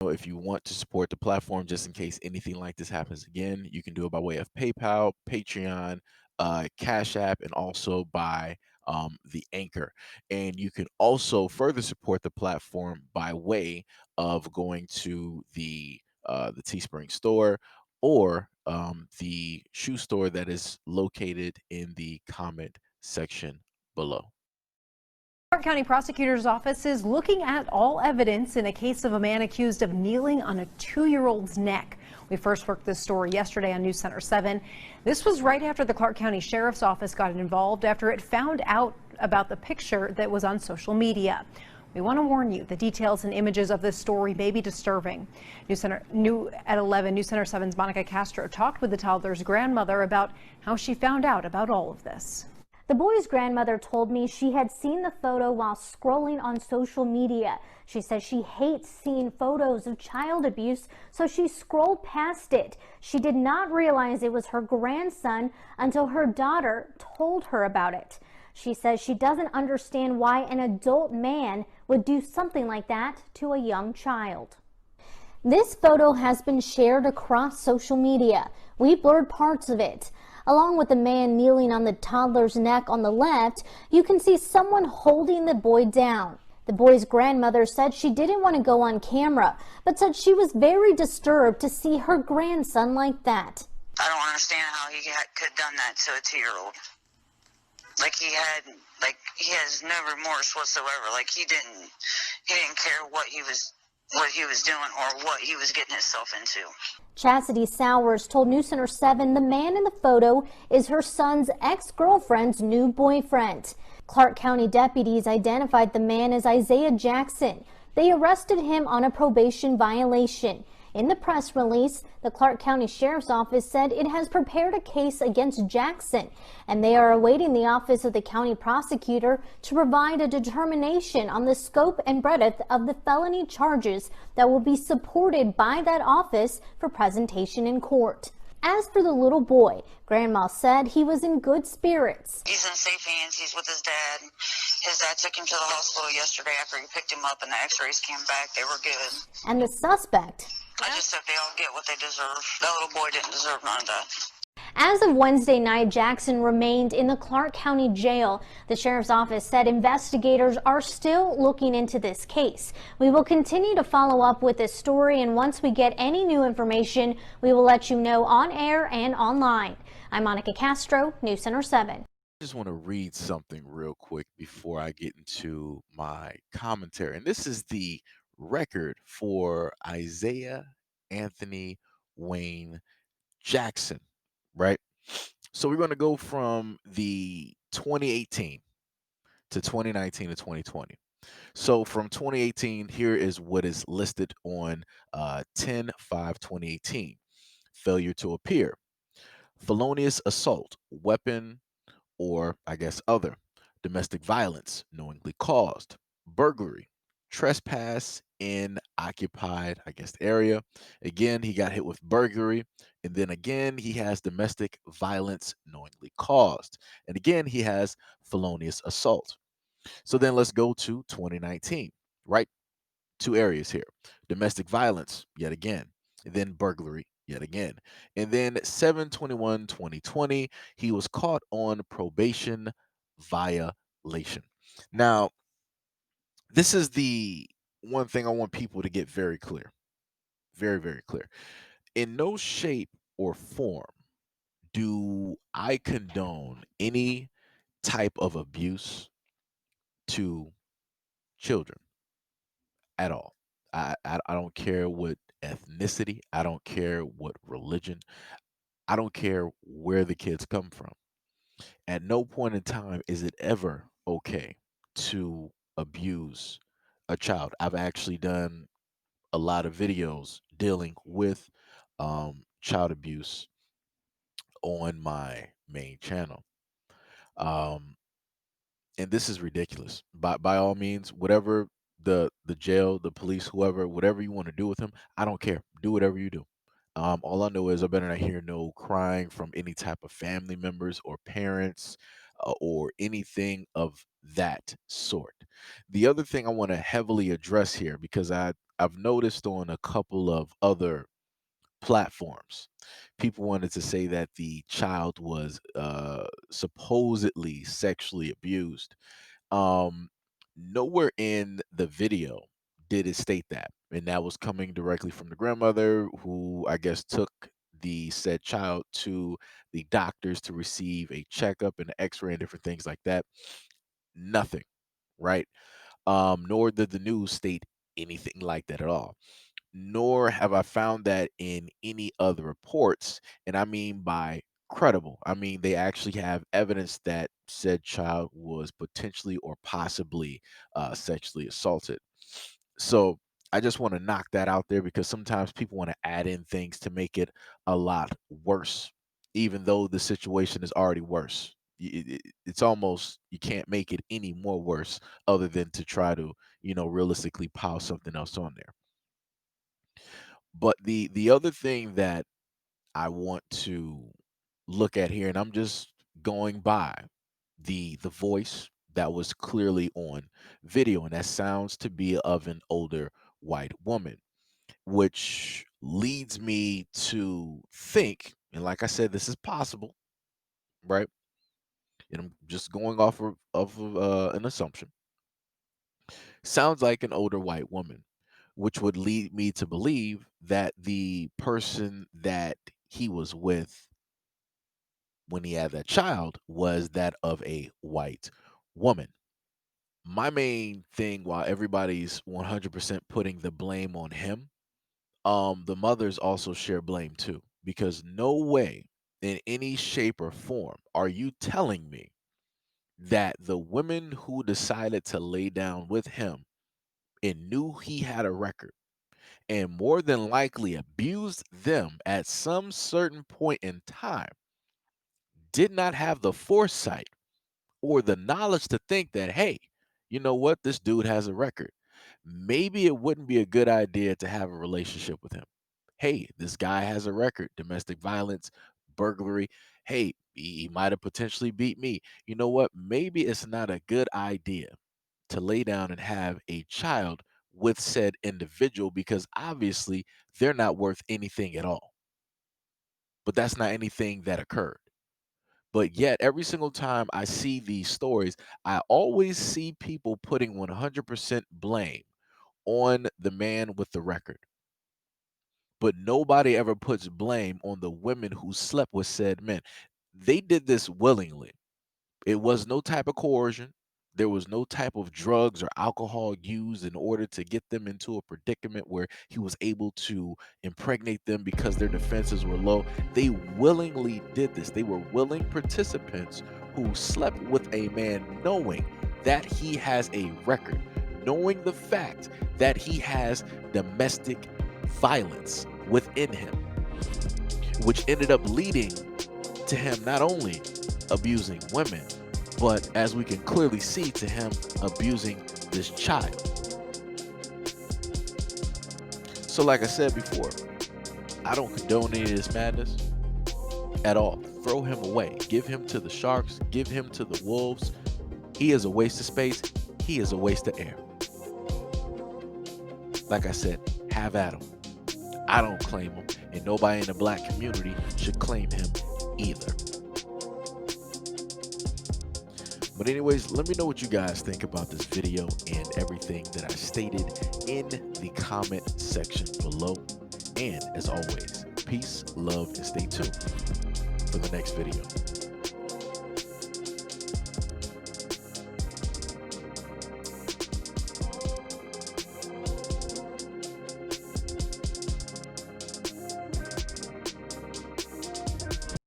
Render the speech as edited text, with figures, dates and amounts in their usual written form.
If you want to support the platform just in case anything like this happens again, you can do it by way of PayPal, Patreon, Cash App, and also by the Anchor. And you can also further support the platform by way of going to the Teespring store or the shoe store that is located in the comment section below. Clark County Prosecutor's Office is looking at all evidence in a case of a man accused of kneeling on a 2-year-old's neck. We first worked this story yesterday on News Center 7. This was right after the Clark County Sheriff's Office got involved after it found out about the picture that was on social media. We want to warn you, the details and images of this story may be disturbing. New at 11, News Center 7's Monica Castro talked with the toddler's grandmother about how she found out about all of this. The boy's grandmother told me she had seen the photo while scrolling on social media. She says she hates seeing photos of child abuse, so she scrolled past it. She did not realize it was her grandson until her daughter told her about it. She says she doesn't understand why an adult man would do something like that to a young child. This photo has been shared across social media. We blurred parts of it. Along with the man kneeling on the toddler's neck on the left, you can see someone holding the boy down. The boy's grandmother said she didn't want to go on camera, but said she was very disturbed to see her grandson like that. I don't understand how he could have done that to a 2-year-old. He has no remorse whatsoever. He didn't care what he was doing or what he was getting himself into. Chastity Sowers told News Center 7 the man in the photo is her son's ex-girlfriend's new boyfriend. Clark County deputies identified the man as Isaiah Jackson. They arrested him on a probation violation. In the press release, the Clark County Sheriff's Office said it has prepared a case against Jackson, and they are awaiting the Office of the County Prosecutor to provide a determination on the scope and breadth of the felony charges that will be supported by that office for presentation in court. As for the little boy, Grandma said he was in good spirits. He's in safe hands. He's with his dad. His dad took him to the hospital yesterday after he picked him up and the x-rays came back. They were good. And the suspect, I just hope they all get what they deserve. That little boy didn't deserve none of that. as of Wednesday night, Jackson remained in the Clark County Jail. The Sheriff's Office said investigators are still looking into this case. We will continue to follow up with this story, and once we get any new information, we will let you know on air and online. I'm Monica Castro, News Center 7. I just want to read something real quick before I get into my commentary. And this is the record for Isaiah Anthony Wayne Jackson, right? So we're going to go from the 2018 to 2019 to 2020. So from 2018, here is what is listed on 10/5/2018. Failure to appear, felonious assault, weapon, or I guess other, domestic violence knowingly caused, burglary, trespass in occupied, I guess, area. Again, he got hit with burglary. And then again, he has domestic violence knowingly caused. And again, he has felonious assault. So then let's go to 2019, right? Two areas here: domestic violence, yet again, and then burglary, yet again. And then 7/21/2020, he was caught on probation violation. Now, this is the one thing I want people to get very clear, very, very clear. In no shape or form do I condone any type of abuse to children at all. I don't care what ethnicity, I don't care what religion, I don't care where the kids come from. At no point in time is it ever okay to abuse a child. I've actually done a lot of videos dealing with child abuse on my main channel. Um, and this is ridiculous. By all means, whatever the jail, the police, whoever, whatever you want to do with him, I don't care. Do whatever you do. All I know is I better not hear no crying from any type of family members or parents. or anything of that sort. The other thing I want to heavily address here, because I've noticed on a couple of other platforms, people wanted to say that the child was supposedly sexually abused. um, Nowhere in the video did it state that, and that was coming directly from the grandmother, who I guess took the said child to the doctors to receive a checkup and an X-ray and different things like that. Nothing, right? Nor did the news state anything like that at all. Nor have I found that in any other reports. And I mean by credible, I mean they actually have evidence that said child was potentially or possibly sexually assaulted. So I just want to knock that out there, because sometimes people want to add in things to make it a lot worse, even though the situation is already worse. It's almost, you can't make it any more worse other than to try to, realistically pile something else on there. But the other thing that I want to look at here, and I'm just going by the voice that was clearly on video, and that sounds to be of an older white woman, which leads me to think, and like I said, this is possible, right? And I'm just going off of an assumption. Sounds like an older white woman, which would lead me to believe that the person that he was with when he had that child was that of a white woman. My main thing, while everybody's 100% putting the blame on him, the mothers also share blame too, because no way in any shape or form are you telling me that the women who decided to lay down with him and knew he had a record and more than likely abused them at some certain point in time did not have the foresight or the knowledge to think that, hey, you know what, this dude has a record. Maybe it wouldn't be a good idea to have a relationship with him. Hey, this guy has a record, domestic violence, burglary. Hey, he might have potentially beat me. You know what? Maybe it's not a good idea to lay down and have a child with said individual, because obviously they're not worth anything at all. But that's not anything that occurred. But yet, every single time I see these stories, I always see people putting 100% blame on the man with the record. But nobody ever puts blame on the women who slept with said men. They did this willingly. It was no type of coercion. There was no type of drugs or alcohol used in order to get them into a predicament where he was able to impregnate them because their defenses were low. They willingly did this. They were willing participants who slept with a man knowing that he has a record, knowing the fact that he has domestic violence within him, which ended up leading to him not only abusing women, but as we can clearly see, to him abusing this child. So, like I said before, I don't condone any of this madness at all. Throw him away. Give him to the sharks. Give him to the wolves. He is a waste of space. He is a waste of air. Like I said, have at him. I don't claim him, and nobody in the black community should claim him either. But anyways, let me know what you guys think about this video and everything that I stated in the comment section below. And as always, peace, love, and stay tuned for the next video.